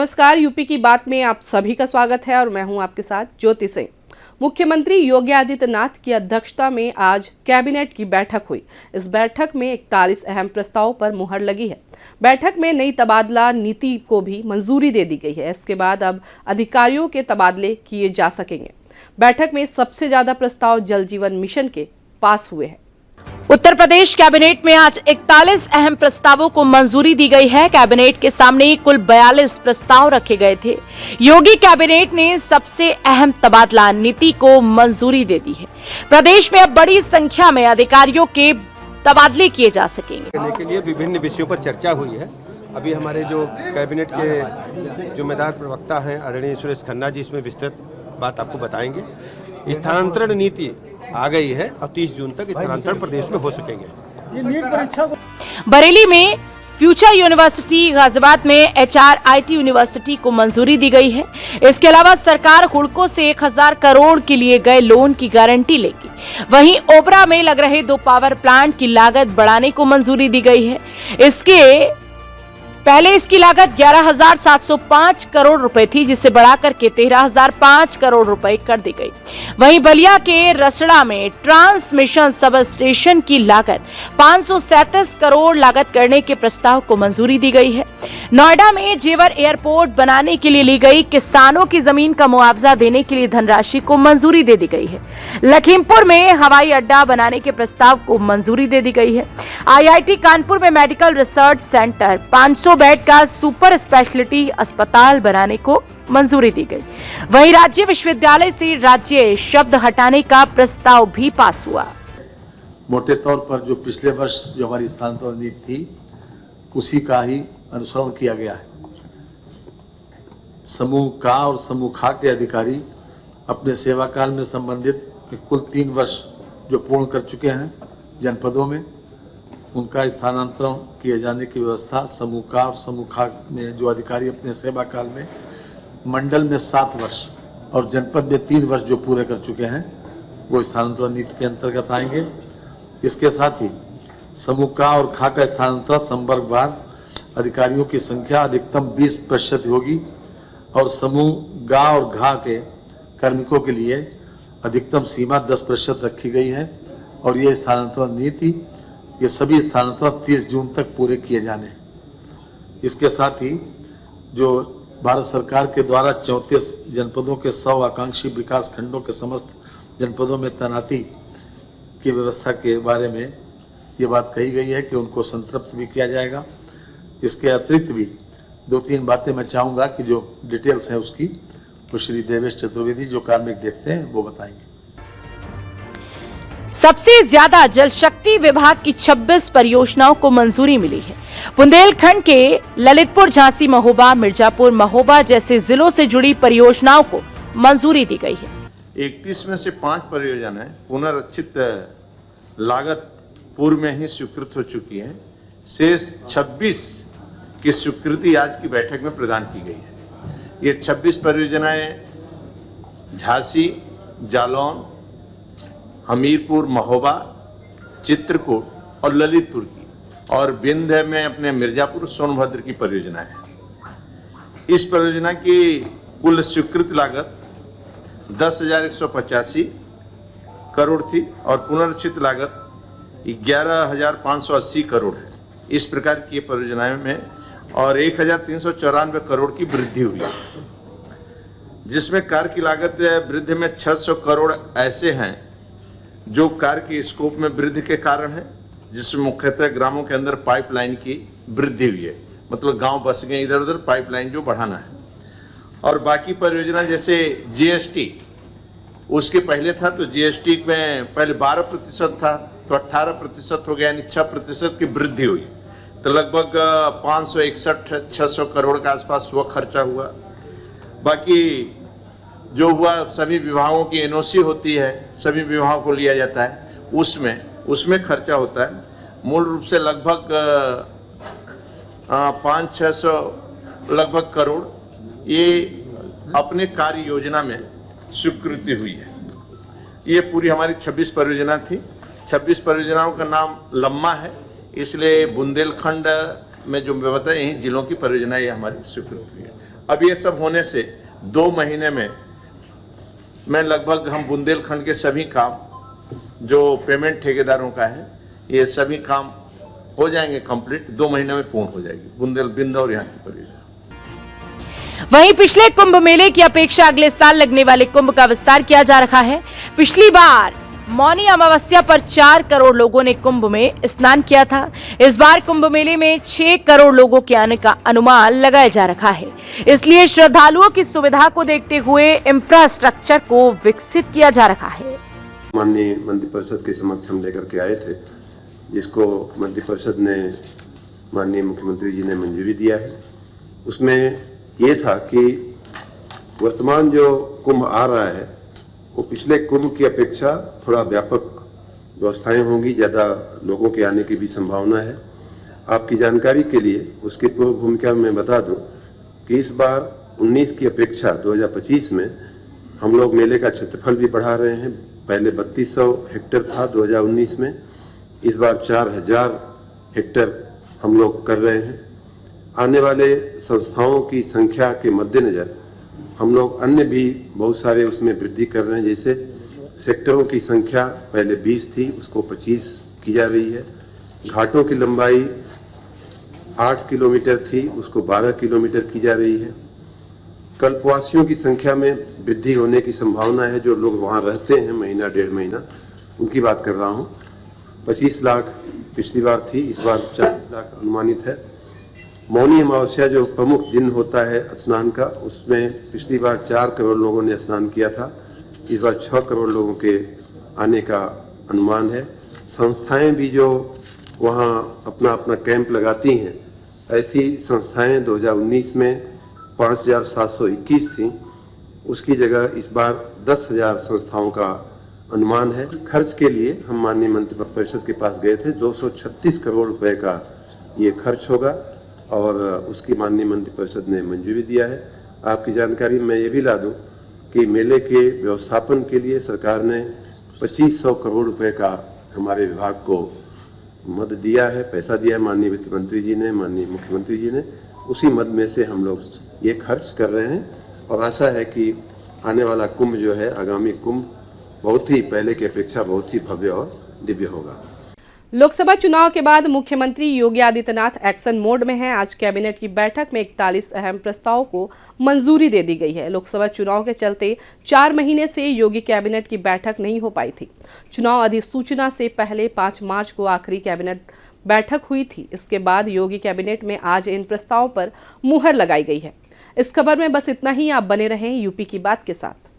नमस्कार, यूपी की बात में आप सभी का स्वागत है और मैं हूं आपके साथ ज्योति सिंह। मुख्यमंत्री योगी आदित्यनाथ की अध्यक्षता में आज कैबिनेट की बैठक हुई। इस बैठक में 41 अहम प्रस्तावों पर मुहर लगी है। बैठक में नई तबादला नीति को भी मंजूरी दे दी गई है। इसके बाद अब अधिकारियों के तबादले किए जा सकेंगे। बैठक में सबसे ज्यादा प्रस्ताव जल जीवन मिशन के पास हुए हैं। उत्तर प्रदेश कैबिनेट में आज 41 अहम प्रस्तावों को मंजूरी दी गई है। कैबिनेट के सामने कुल 42 प्रस्ताव रखे गए थे। योगी कैबिनेट ने सबसे अहम तबादला नीति को मंजूरी दे दी है। प्रदेश में अब बड़ी संख्या में अधिकारियों के तबादले किए जा सकेंगे। करने के लिए विभिन्न विषयों पर चर्चा हुई है। अभी हमारे जो कैबिनेट के जिम्मेदार प्रवक्ता हैं आदरणीय सुरेश खन्ना जी इसमें विस्तृत बात आपको बताएंगे। स्थानांतरण नीति आ गई है और 30 जून तक स्थानांतरण प्रदेश में हो सकेंगे। बरेली में फ्यूचर यूनिवर्सिटी, गाजियाबाद में HRIT यूनिवर्सिटी को मंजूरी दी गई है। इसके अलावा सरकार हुडको से 1000 करोड़ के लिए गए लोन की गारंटी लेगी। वहीं ओबरा में लग रहे 2 पावर प्लांट की लागत बढ़ाने को मंजूरी दी गई है। पहले इसकी लागत 11,705 करोड़ रुपए थी, जिसे बढ़ाकर के 13,005 करोड़ रुपए कर दी गई। वहीं बलिया के रसड़ा में ट्रांसमिशन सब स्टेशन की लागत 537 करोड़ लागत करने के प्रस्ताव को मंजूरी दी गई है। नोएडा में जेवर एयरपोर्ट बनाने के लिए ली गई किसानों की जमीन का मुआवजा देने के लिए धनराशि को मंजूरी दे दी गई है। लखीमपुर में हवाई अड्डा बनाने के प्रस्ताव को मंजूरी दे दी गई है। IIT कानपुर में मेडिकल रिसर्च सेंटर 500 बेड का सुपर स्पेशलिटी अस्पताल बनाने को मंजूरी दी गई। वहीं राज्य विश्वविद्यालय से राज्य शब्द हटाने का प्रस्ताव भी पास हुआ। मोटे तौर पर जो पिछले वर्ष जो हमारी स्थानांतरण नीति थी उसी का ही अनुसरण किया गया है। समूह का और समूह खा के अधिकारी अपने सेवा काल में संबंधित कुल 3 वर्ष जो पूर्ण कर चुके हैं जनपदों में, उनका स्थानांतरण किए जाने की व्यवस्था समूह का और समूह खा में जो अधिकारी अपने सेवा काल में मंडल में 7 वर्ष और जनपद में 3 वर्ष जो पूरे कर चुके हैं वो स्थानांतरण नीति के अंतर्गत आएंगे। इसके साथ ही समूह का और खा का स्थानांतरण संवर्गवार अधिकारियों की संख्या अधिकतम 20% होगी और समूह गा और घा के कार्मिकों के लिए अधिकतम सीमा 10% रखी गई है। और ये स्थानांतरण नीति ये सभी स्थानांतरण 30 जून तक पूरे किए जाने। इसके साथ ही जो भारत सरकार के द्वारा 34 जनपदों के 100 आकांक्षी विकास खंडों के समस्त जनपदों में तैनाती की व्यवस्था के बारे में ये बात कही गई है कि उनको संतृप्त भी किया जाएगा। इसके अतिरिक्त भी 2-3 बातें मैं चाहूँगा कि जो डिटेल्स है उसकी वो श्री देवेश चतुर्वेदी जो कार्मिक देखते हैं वो बताएंगे। सबसे ज्यादा जल शक्ति विभाग की 26 परियोजनाओं को मंजूरी मिली है। बुंदेलखंड के ललितपुर, झांसी महोबा, मिर्जापुर महोबा जैसे जिलों से जुड़ी परियोजनाओं को मंजूरी दी गई है। 31 में से 5 परियोजनाएं पुनर्रचित लागत पूर्व में ही स्वीकृत हो चुकी है। शेष 26 की स्वीकृति आज की बैठक में प्रदान की गई है। ये 26 परियोजनाएं झांसी, जालौन, हमीरपुर महोबा, चित्रकूट और ललितपुर की, और विंध्य में अपने मिर्जापुर सोनभद्र की परियोजना है। इस परियोजना की कुल स्वीकृत लागत 10,185 करोड़ थी और पुनर्रचित लागत 11,580 करोड़ है। इस प्रकार की परियोजनाओं में और 1,394 करोड़ की वृद्धि हुई है, जिसमें कार्य की लागत वृद्धि में 600 करोड़ ऐसे हैं जो कार्य के स्कोप में वृद्धि के कारण है, जिसमें मुख्यतः ग्रामों के अंदर पाइपलाइन की वृद्धि हुई है, मतलब गांव बस गए इधर उधर, पाइपलाइन जो बढ़ाना है। और बाकी परियोजना जैसे GST उसके पहले था तो GST में पहले 12% था तो 18% हो गया, यानी 6% की वृद्धि हुई। तो लगभग 561-600 करोड़ के आसपास हुआ खर्चा हुआ। बाकी जो हुआ सभी विभागों की NOC होती है, सभी विभागों को लिया जाता है, उसमें खर्चा होता है। मूल रूप से लगभग 500-600 लगभग करोड़ ये अपने कार्य योजना में स्वीकृति हुई है। ये पूरी हमारी 26 परियोजना थी। 26 परियोजनाओं का नाम लम्बा है, इसलिए बुंदेलखंड में जो मैं बताया यही जिलों की परियोजना ये हमारी स्वीकृत हुई है। अब ये सब होने से 2 महीने में लगभग हम बुंदेलखंड के सभी काम जो पेमेंट ठेकेदारों का है, ये सभी काम हो जाएंगे कंप्लीट, 2 महीने में पूर्ण हो जाएगी बिंद और यहाँ की परियोजना। वहीं पिछले कुंभ मेले की अपेक्षा अगले साल लगने वाले कुंभ का विस्तार किया जा रहा है। पिछली बार मौनी अमावस्या पर 4 करोड़ लोगों ने कुंभ में स्नान किया था। इस बार कुंभ मेले में 6 करोड़ लोगों के आने का अनुमान लगाया जा रहा है। इसलिए श्रद्धालुओं की सुविधा को देखते हुए इंफ्रास्ट्रक्चर को विकसित किया जा रहा है। माननीय मंत्रिपरिषद के समक्ष हम लेकर के आए थे, जिसको मंत्रिपरिषद ने माननीय मुख्यमंत्री जी ने मंजूरी दिया है। उसमें ये था कि वर्तमान जो कुंभ आ रहा है वो पिछले कुंभ की अपेक्षा थोड़ा व्यापक व्यवस्थाएं होंगी, ज़्यादा लोगों के आने की भी संभावना है। आपकी जानकारी के लिए उसकी पूर्व भूमिका में बता दूं कि इस बार 19 की अपेक्षा 2025 में हम लोग मेले का क्षेत्रफल भी बढ़ा रहे हैं। पहले 3200 हेक्टेयर था 2019 में, इस बार 4000 हेक्टेयर हम लोग कर रहे हैं। आने वाले संस्थाओं की संख्या के मद्देनज़र हम लोग अन्य भी बहुत सारे उसमें वृद्धि कर रहे हैं। जैसे सेक्टरों की संख्या पहले 20 थी, उसको 25 की जा रही है। घाटों की लंबाई 8 किलोमीटर थी, उसको 12 किलोमीटर की जा रही है। कल्पवासियों की संख्या में वृद्धि होने की संभावना है। जो लोग वहाँ रहते हैं महीना 1.5 महीना, उनकी बात कर रहा हूँ। 25 लाख पिछली बार थी, इस बार 40 लाख अनुमानित है। मौनी अमावस्या जो प्रमुख दिन होता है स्नान का, उसमें पिछली बार 4 करोड़ लोगों ने स्नान किया था, इस बार 6 करोड़ लोगों के आने का अनुमान है। संस्थाएं भी जो वहाँ अपना अपना कैंप लगाती हैं, ऐसी संस्थाएं 2019 में 5721 थीं, उसकी जगह इस बार 10,000 संस्थाओं का अनुमान है। खर्च के लिए हम माननीय मंत्रिपरिषद के पास गए थे, 236 करोड़ रुपए का ये खर्च होगा और उसकी माननीय मंत्रिपरिषद ने मंजूरी दिया है। आपकी जानकारी मैं ये भी ला दूं कि मेले के व्यवस्थापन के लिए सरकार ने 2500 करोड़ रुपए का हमारे विभाग को मद दिया है, पैसा दिया है माननीय वित्त मंत्री जी ने, माननीय मुख्यमंत्री जी ने। उसी मद में से हम लोग ये खर्च कर रहे हैं और आशा है कि आने वाला कुंभ जो है, आगामी कुंभ बहुत ही पहले की अपेक्षा बहुत ही भव्य और दिव्य होगा। लोकसभा चुनाव के बाद मुख्यमंत्री योगी आदित्यनाथ एक्शन मोड में हैं। आज कैबिनेट की बैठक में 41 अहम प्रस्तावों को मंजूरी दे दी गई है। लोकसभा चुनाव के चलते 4 महीने से योगी कैबिनेट की बैठक नहीं हो पाई थी। चुनाव अधिसूचना से पहले 5 मार्च को आखिरी कैबिनेट बैठक हुई थी। इसके बाद योगी कैबिनेट में आज इन प्रस्तावों पर मुहर लगाई गई है। इस खबर में बस इतना ही। आप बने रहें यूपी की बात के साथ।